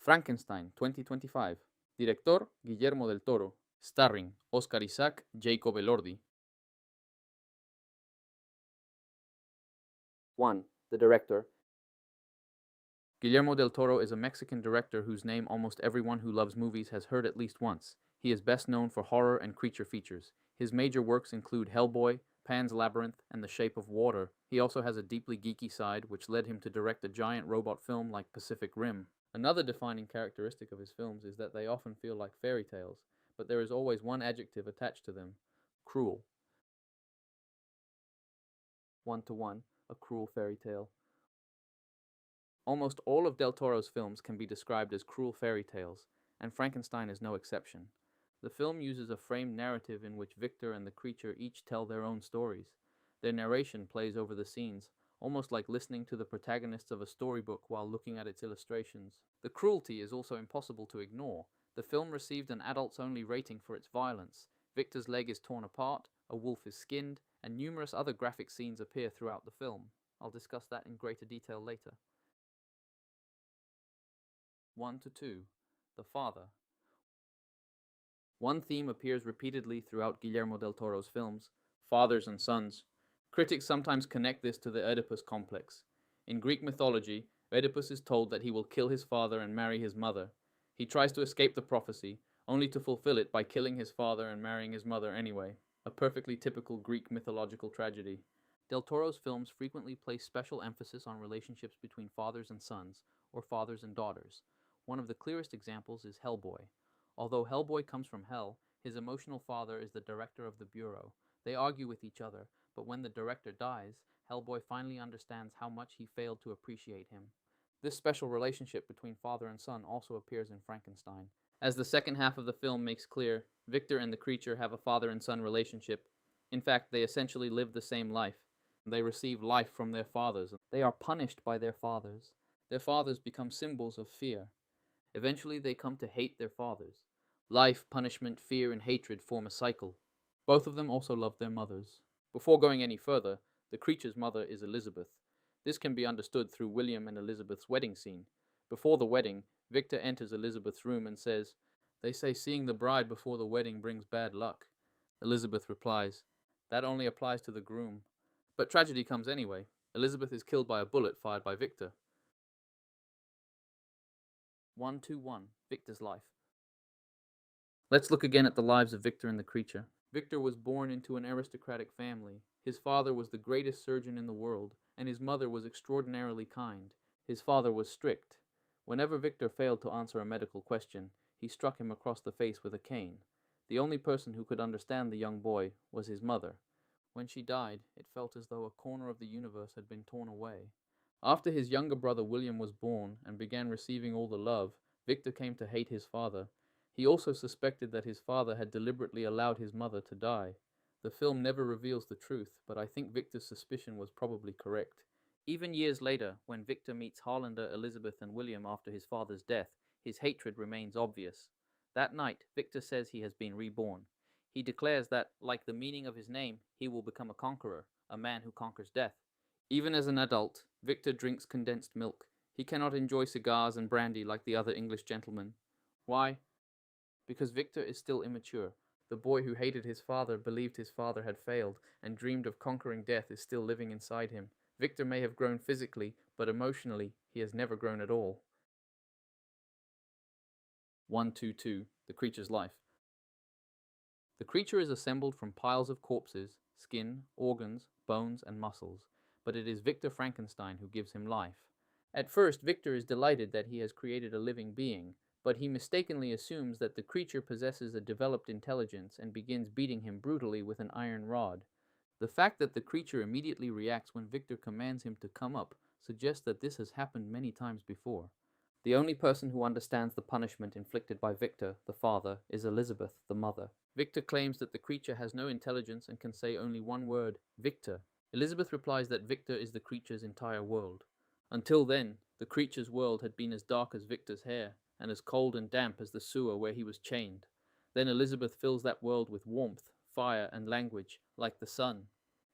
Frankenstein 2025. Director Guillermo del Toro. Starring Oscar Isaac, Jacob Elordi. 1. The director. Guillermo del Toro is a Mexican director whose name almost everyone who loves movies has heard at least once. He is best known for horror and creature features. His major works include Hellboy, Pan's Labyrinth, and The Shape of Water. He also has a deeply geeky side, which led him to direct a giant robot film like Pacific Rim. Another defining characteristic of his films is that they often feel like fairy tales, but there is always one adjective attached to them: cruel. 1-to-1, a cruel fairy tale. Almost all of Del Toro's films can be described as cruel fairy tales, and Frankenstein is no exception. The film uses a framed narrative in which Victor and the creature each tell their own stories. Their narration plays over the scenes, almost like listening to the protagonists of a storybook while looking at its illustrations. The cruelty is also impossible to ignore. The film received an adults-only rating for its violence. Victor's leg is torn apart, a wolf is skinned, and numerous other graphic scenes appear throughout the film. I'll discuss that in greater detail later. 1-2. The Father. One theme appears repeatedly throughout Guillermo del Toro's films: fathers and sons. Critics sometimes connect this to the Oedipus complex. In Greek mythology, Oedipus is told that he will kill his father and marry his mother. He tries to escape the prophecy, only to fulfill it by killing his father and marrying his mother anyway. A perfectly typical Greek mythological tragedy. Del Toro's films frequently place special emphasis on relationships between fathers and sons, or fathers and daughters. One of the clearest examples is Hellboy. Although Hellboy comes from hell, his emotional father is the director of the bureau. They argue with each other, but when the director dies, Hellboy finally understands how much he failed to appreciate him. This special relationship between father and son also appears in Frankenstein. As the second half of the film makes clear, Victor and the creature have a father and son relationship. In fact, they essentially live the same life. They receive life from their fathers. They are punished by their fathers. Their fathers become symbols of fear. Eventually, they come to hate their fathers. Life, punishment, fear, and hatred form a cycle. Both of them also love their mothers. Before going any further, the creature's mother is Elizabeth. This can be understood through William and Elizabeth's wedding scene. Before the wedding, Victor enters Elizabeth's room and says, "They say seeing the bride before the wedding brings bad luck." Elizabeth replies, "That only applies to the groom." But tragedy comes anyway. Elizabeth is killed by a bullet fired by Victor. 1-1. Victor's life. Let's look again at the lives of Victor and the creature. Victor was born into an aristocratic family. His father was the greatest surgeon in the world, and his mother was extraordinarily kind. His father was strict. Whenever Victor failed to answer a medical question, he struck him across the face with a cane. The only person who could understand the young boy was his mother. When she died, it felt as though a corner of the universe had been torn away. After his younger brother William was born and began receiving all the love, Victor came to hate his father. He also suspected that his father had deliberately allowed his mother to die. The film never reveals the truth, but I think Victor's suspicion was probably correct. Even years later, when Victor meets Harlander, Elizabeth, and William after his father's death, his hatred remains obvious. That night, Victor says he has been reborn. He declares that, like the meaning of his name, he will become a conqueror, a man who conquers death. Even as an adult, Victor drinks condensed milk. He cannot enjoy cigars and brandy like the other English gentlemen. Why? Because Victor is still immature. The boy who hated his father, believed his father had failed, and dreamed of conquering death is still living inside him. Victor may have grown physically, but emotionally, he has never grown at all. 1-2. The creature's life. The creature is assembled from piles of corpses, skin, organs, bones, and muscles, but it is Victor Frankenstein who gives him life. At first, Victor is delighted that he has created a living being, but he mistakenly assumes that the creature possesses a developed intelligence and begins beating him brutally with an iron rod. The fact that the creature immediately reacts when Victor commands him to come up suggests that this has happened many times before. The only person who understands the punishment inflicted by Victor, the father, is Elizabeth, the mother. Victor claims that the creature has no intelligence and can say only one word: Victor. Elizabeth replies that Victor is the creature's entire world. Until then, the creature's world had been as dark as Victor's hair, and as cold and damp as the sewer where he was chained. Then Elizabeth fills that world with warmth, fire, and language, like the sun.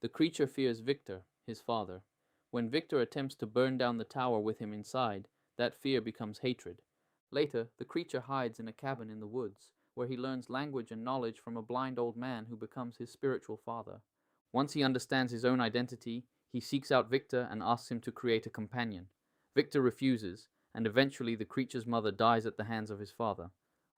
The creature fears Victor, his father. When Victor attempts to burn down the tower with him inside, that fear becomes hatred. Later, the creature hides in a cabin in the woods, where he learns language and knowledge from a blind old man who becomes his spiritual father. Once he understands his own identity, he seeks out Victor and asks him to create a companion. Victor refuses, and eventually the creature's mother dies at the hands of his father.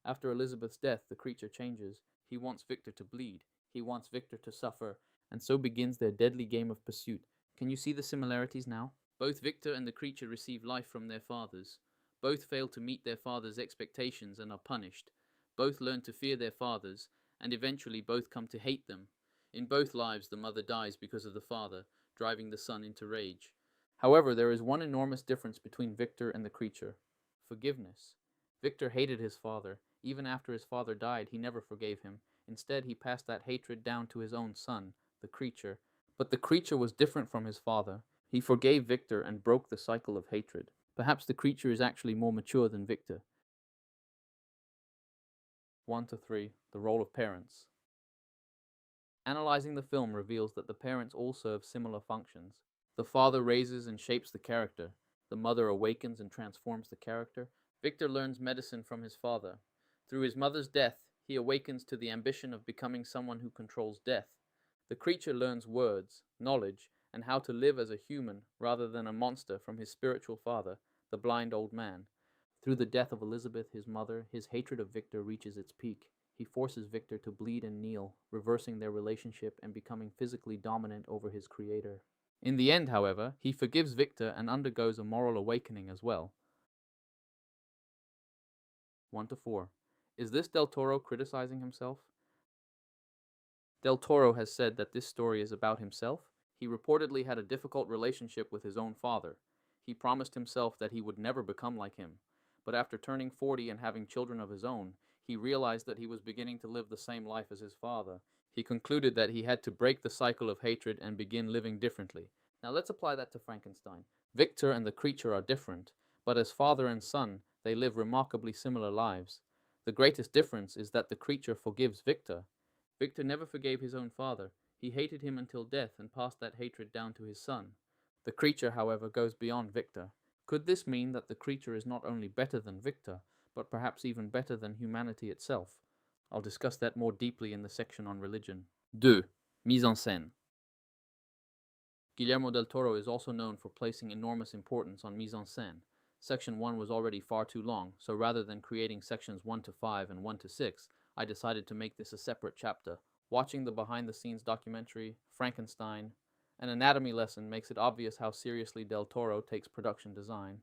After Elizabeth's death, the creature changes. He wants Victor to bleed. He wants Victor to suffer, and so begins their deadly game of pursuit. Can you see the similarities now? Both Victor and the creature receive life from their fathers. Both fail to meet their fathers' expectations and are punished. Both learn to fear their fathers, and eventually both come to hate them. In both lives, the mother dies because of the father, driving the son into rage. However, there is one enormous difference between Victor and the creature: forgiveness. Victor hated his father. Even after his father died, he never forgave him. Instead, he passed that hatred down to his own son, the creature. But the creature was different from his father. He forgave Victor and broke the cycle of hatred. Perhaps the creature is actually more mature than Victor. 1 to 3. The role of parents. Analyzing the film reveals that the parents all serve similar functions. The father raises and shapes the character. The mother awakens and transforms the character. Victor learns medicine from his father. Through his mother's death, he awakens to the ambition of becoming someone who controls death. The creature learns words, knowledge, and how to live as a human rather than a monster from his spiritual father, the blind old man. Through the death of Elizabeth, his mother, his hatred of Victor reaches its peak. He forces Victor to bleed and kneel, reversing their relationship and becoming physically dominant over his creator. In the end, however, he forgives Victor and undergoes a moral awakening as well. 1 to 4. Is this Del Toro criticizing himself? Del Toro has said that this story is about himself. He reportedly had a difficult relationship with his own father. He promised himself that he would never become like him. But after turning 40 and having children of his own, he realized that he was beginning to live the same life as his father. He concluded that he had to break the cycle of hatred and begin living differently. Now let's apply that to Frankenstein. Victor and the creature are different, but as father and son, they live remarkably similar lives. The greatest difference is that the creature forgives Victor. Victor never forgave his own father. He hated him until death and passed that hatred down to his son. The creature, however, goes beyond Victor. Could this mean that the creature is not only better than Victor, but perhaps even better than humanity itself? I'll discuss that more deeply in the section on religion. 2. Mise-en-scène. Guillermo del Toro is also known for placing enormous importance on mise-en-scène. Section 1 was already far too long, so rather than creating sections 1 to 5 and 1 to 6, I decided to make this a separate chapter. Watching the behind-the-scenes documentary, Frankenstein, an anatomy lesson makes it obvious how seriously Del Toro takes production design.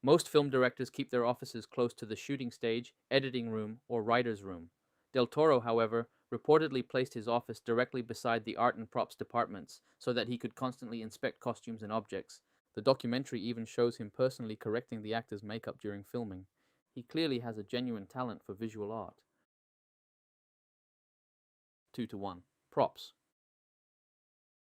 Most film directors keep their offices close to the shooting stage, editing room, or writer's room. Del Toro, however, reportedly placed his office directly beside the art and props departments so that he could constantly inspect costumes and objects. The documentary even shows him personally correcting the actors' makeup during filming. He clearly has a genuine talent for visual art. 2 to 1. Props.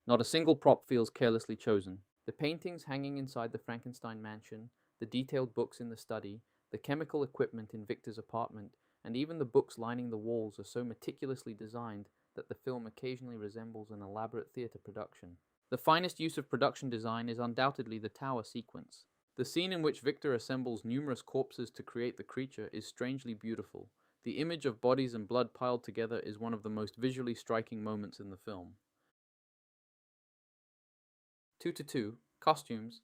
Not a single prop feels carelessly chosen. The paintings hanging inside the Frankenstein mansion, the detailed books in the study, the chemical equipment in Victor's apartment, and even the books lining the walls are so meticulously designed that the film occasionally resembles an elaborate theater production. The finest use of production design is undoubtedly the tower sequence. The scene in which Victor assembles numerous corpses to create the creature is strangely beautiful. The image of bodies and blood piled together is one of the most visually striking moments in the film. 2 to 2. Costumes.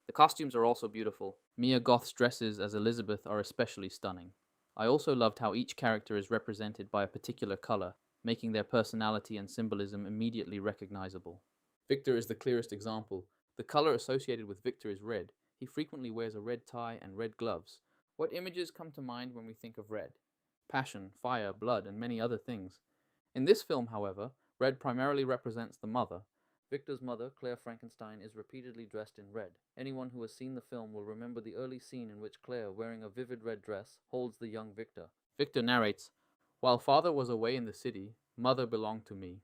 The costumes are also beautiful. Mia Goth's dresses as Elizabeth are especially stunning. I also loved how each character is represented by a particular color, making their personality and symbolism immediately recognizable. Victor is the clearest example. The color associated with Victor is red. He frequently wears a red tie and red gloves. What images come to mind when we think of red? Passion, fire, blood, and many other things. In this film, however, red primarily represents the mother. Victor's mother, Claire Frankenstein, is repeatedly dressed in red. Anyone who has seen the film will remember the early scene in which Claire, wearing a vivid red dress, holds the young Victor. Victor narrates, "While father was away in the city, mother belonged to me."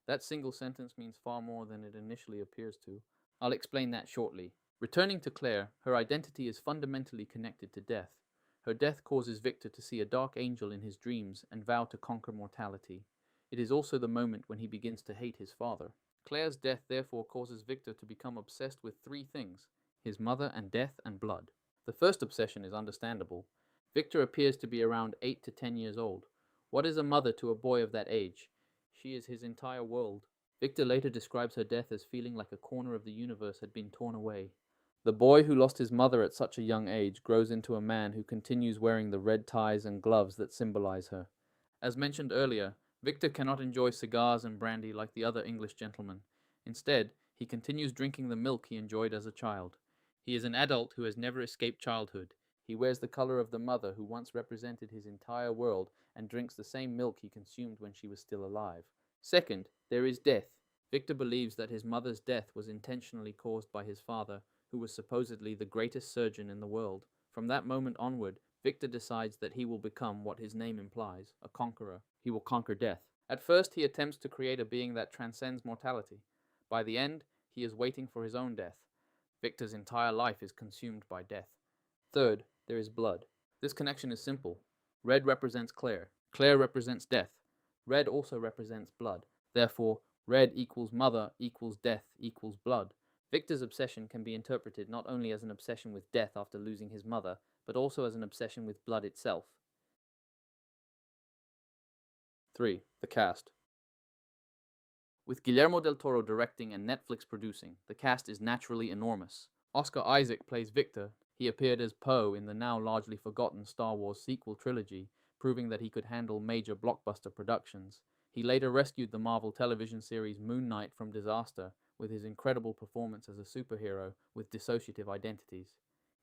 That single sentence means far more than it initially appears to. I'll explain that shortly. Returning to Claire, her identity is fundamentally connected to death. Her death causes Victor to see a dark angel in his dreams and vow to conquer mortality. It is also the moment when he begins to hate his father. Claire's death therefore causes Victor to become obsessed with three things: his mother and death and blood. The first obsession is understandable. Victor appears to be around 8 to 10 years old. What is a mother to a boy of that age? She is his entire world. Victor later describes her death as feeling like a corner of the universe had been torn away. The boy who lost his mother at such a young age grows into a man who continues wearing the red ties and gloves that symbolize her. As mentioned earlier, Victor cannot enjoy cigars and brandy like the other English gentlemen. Instead, he continues drinking the milk he enjoyed as a child. He is an adult who has never escaped childhood. He wears the color of the mother who once represented his entire world and drinks the same milk he consumed when she was still alive. Second, there is death. Victor believes that his mother's death was intentionally caused by his father, who was supposedly the greatest surgeon in the world. From that moment onward, Victor decides that he will become what his name implies, a conqueror. He will conquer death. At first, he attempts to create a being that transcends mortality. By the end, he is waiting for his own death. Victor's entire life is consumed by death. Third, there is blood. This connection is simple. Red represents Claire. Claire represents death. Red also represents blood. Therefore, red equals mother equals death equals blood. Victor's obsession can be interpreted not only as an obsession with death after losing his mother, but also as an obsession with blood itself. 3. The cast. With Guillermo del Toro directing and Netflix producing, the cast is naturally enormous. Oscar Isaac plays Victor. He appeared as Poe in the now largely forgotten Star Wars sequel trilogy, proving that he could handle major blockbuster productions. He later rescued the Marvel television series Moon Knight from disaster with his incredible performance as a superhero with dissociative identities.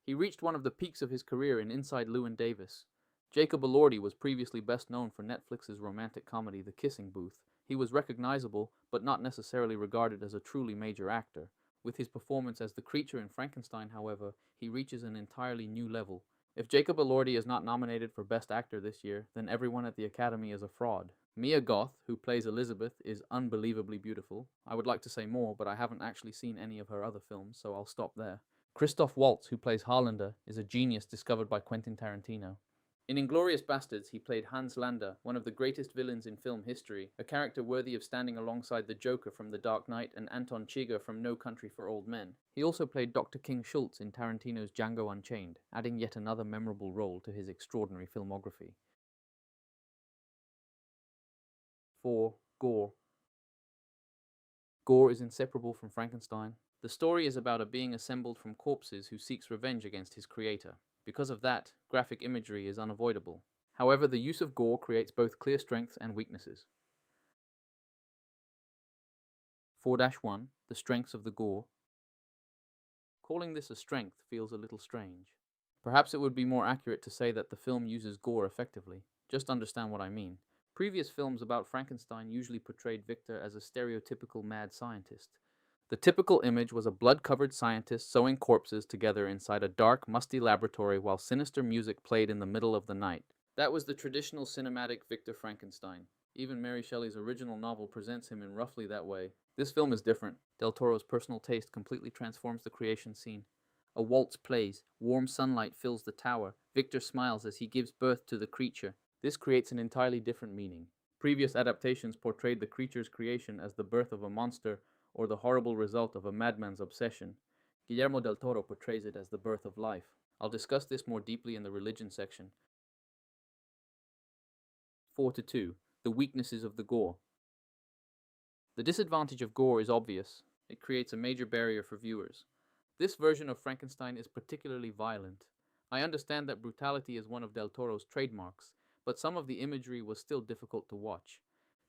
He reached one of the peaks of his career in Inside Llewyn Davis. Jacob Elordi was previously best known for Netflix's romantic comedy The Kissing Booth. He was recognizable, but not necessarily regarded as a truly major actor. With his performance as the creature in Frankenstein, however, he reaches an entirely new level. If Jacob Elordi is not nominated for Best Actor this year, then everyone at the Academy is a fraud. Mia Goth, who plays Elizabeth, is unbelievably beautiful. I would like to say more, but I haven't actually seen any of her other films, so I'll stop there. Christoph Waltz, who plays Harlander, is a genius discovered by Quentin Tarantino. In Inglourious Basterds, he played Hans Landa, one of the greatest villains in film history, a character worthy of standing alongside the Joker from The Dark Knight and Anton Chigurh from No Country for Old Men. He also played Dr. King Schultz in Tarantino's Django Unchained, adding yet another memorable role to his extraordinary filmography. 4. Gore. Gore is inseparable from Frankenstein. The story is about a being assembled from corpses who seeks revenge against his creator. Because of that, graphic imagery is unavoidable. However, the use of gore creates both clear strengths and weaknesses. 4-1. The strengths of the gore. Calling this a strength feels a little strange. Perhaps it would be more accurate to say that the film uses gore effectively. Just understand what I mean. Previous films about Frankenstein usually portrayed Victor as a stereotypical mad scientist. The typical image was a blood-covered scientist sewing corpses together inside a dark, musty laboratory while sinister music played in the middle of the night. That was the traditional cinematic Victor Frankenstein. Even Mary Shelley's original novel presents him in roughly that way. This film is different. Del Toro's personal taste completely transforms the creation scene. A waltz plays, warm sunlight fills the tower, Victor smiles as he gives birth to the creature. This creates an entirely different meaning. Previous adaptations portrayed the creature's creation as the birth of a monster or the horrible result of a madman's obsession. Guillermo del Toro portrays it as the birth of life. I'll discuss this more deeply in the religion section. 4-2. The weaknesses of the gore. The disadvantage of gore is obvious. It creates a major barrier for viewers. This version of Frankenstein is particularly violent. I understand that brutality is one of Del Toro's trademarks, but some of the imagery was still difficult to watch.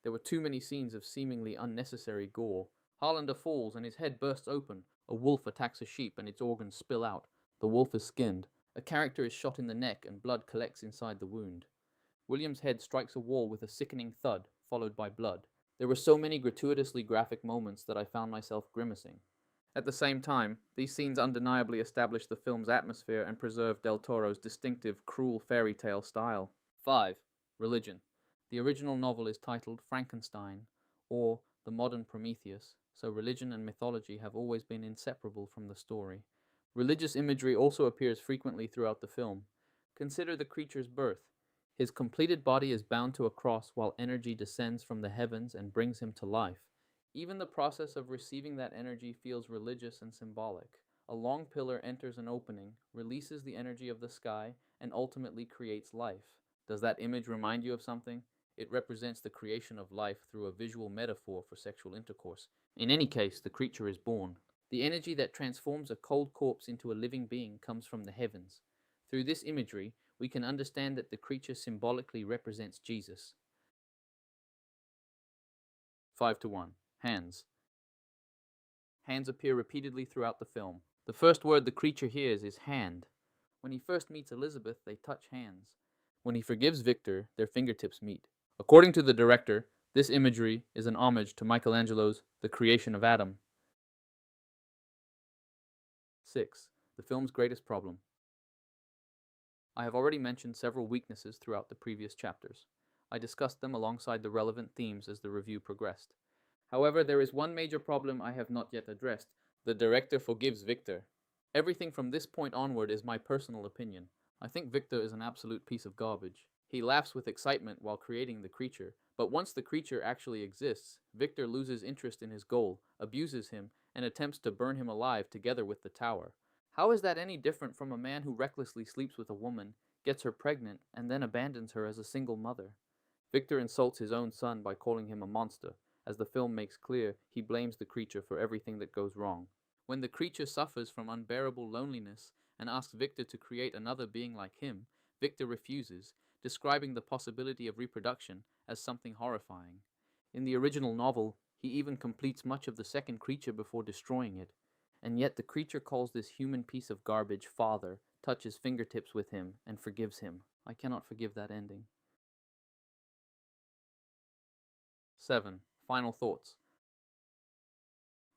There were too many scenes of seemingly unnecessary gore. Harlander falls and his head bursts open. A wolf attacks a sheep and its organs spill out. The wolf is skinned. A character is shot in the neck and blood collects inside the wound. William's head strikes a wall with a sickening thud, followed by blood. There were so many gratuitously graphic moments that I found myself grimacing. At the same time, these scenes undeniably establish the film's atmosphere and preserve Del Toro's distinctive, cruel fairy tale style. 5. Religion. The original novel is titled Frankenstein, or The Modern Prometheus, so religion and mythology have always been inseparable from the story. Religious imagery also appears frequently throughout the film. Consider the creature's birth. His completed body is bound to a cross while energy descends from the heavens and brings him to life. Even the process of receiving that energy feels religious and symbolic. A long pillar enters an opening, releases the energy of the sky, and ultimately creates life. Does that image remind you of something? It represents the creation of life through a visual metaphor for sexual intercourse. In any case, the creature is born. The energy that transforms a cold corpse into a living being comes from the heavens. Through this imagery, we can understand that the creature symbolically represents Jesus. 5-1. Hands. Hands appear repeatedly throughout the film. The first word the creature hears is hand. When he first meets Elizabeth, they touch hands. When he forgives Victor, their fingertips meet. According to the director, this imagery is an homage to Michelangelo's The Creation of Adam. 6. The film's greatest problem. I have already mentioned several weaknesses throughout the previous chapters. I discussed them alongside the relevant themes as the review progressed. However, there is one major problem I have not yet addressed. The director forgives Victor. Everything from this point onward is my personal opinion. I think Victor is an absolute piece of garbage. He laughs with excitement while creating the creature, but once the creature actually exists, Victor loses interest in his goal, abuses him, and attempts to burn him alive together with the tower. How is that any different from a man who recklessly sleeps with a woman, gets her pregnant, and then abandons her as a single mother? Victor insults his own son by calling him a monster. As the film makes clear, he blames the creature for everything that goes wrong. When the creature suffers from unbearable loneliness and asks Victor to create another being like him, Victor refuses, describing the possibility of reproduction as something horrifying. In the original novel, he even completes much of the second creature before destroying it. And yet the creature calls this human piece of garbage father, touches fingertips with him, and forgives him. I cannot forgive that ending. 7. Final thoughts.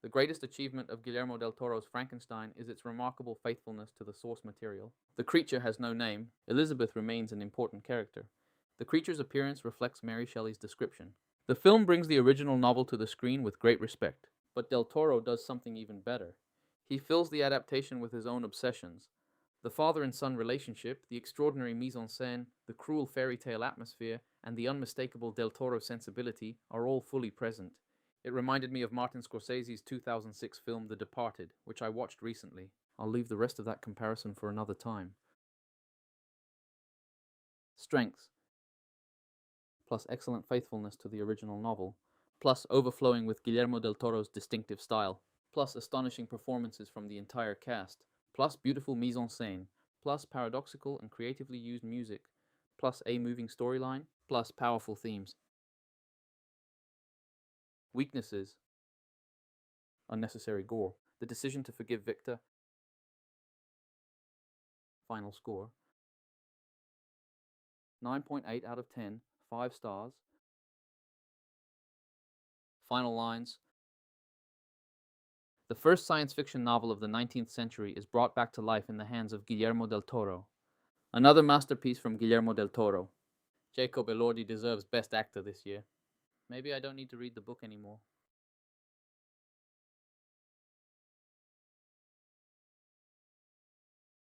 The greatest achievement of Guillermo del Toro's Frankenstein is its remarkable faithfulness to the source material. The creature has no name. Elizabeth remains an important character. The creature's appearance reflects Mary Shelley's description. The film brings the original novel to the screen with great respect, but del Toro does something even better. He fills the adaptation with his own obsessions. The father and son relationship, the extraordinary mise-en-scène, the cruel fairy tale atmosphere, and the unmistakable del Toro sensibility are all fully present. It reminded me of Martin Scorsese's 2006 film The Departed, which I watched recently. I'll leave the rest of that comparison for another time. Strengths. Plus excellent faithfulness to the original novel, plus overflowing with Guillermo del Toro's distinctive style, plus astonishing performances from the entire cast, plus beautiful mise-en-scène, plus paradoxical and creatively used music, plus a moving storyline, plus powerful themes. Weaknesses. Unnecessary gore. The decision to forgive Victor. Final score. 9.8 out of 10, 5 stars. Final lines. The first science fiction novel of the 19th century is brought back to life in the hands of Guillermo del Toro. Another masterpiece from Guillermo del Toro. Jacob Elordi deserves Best Actor this year. Maybe I don't need to read the book anymore.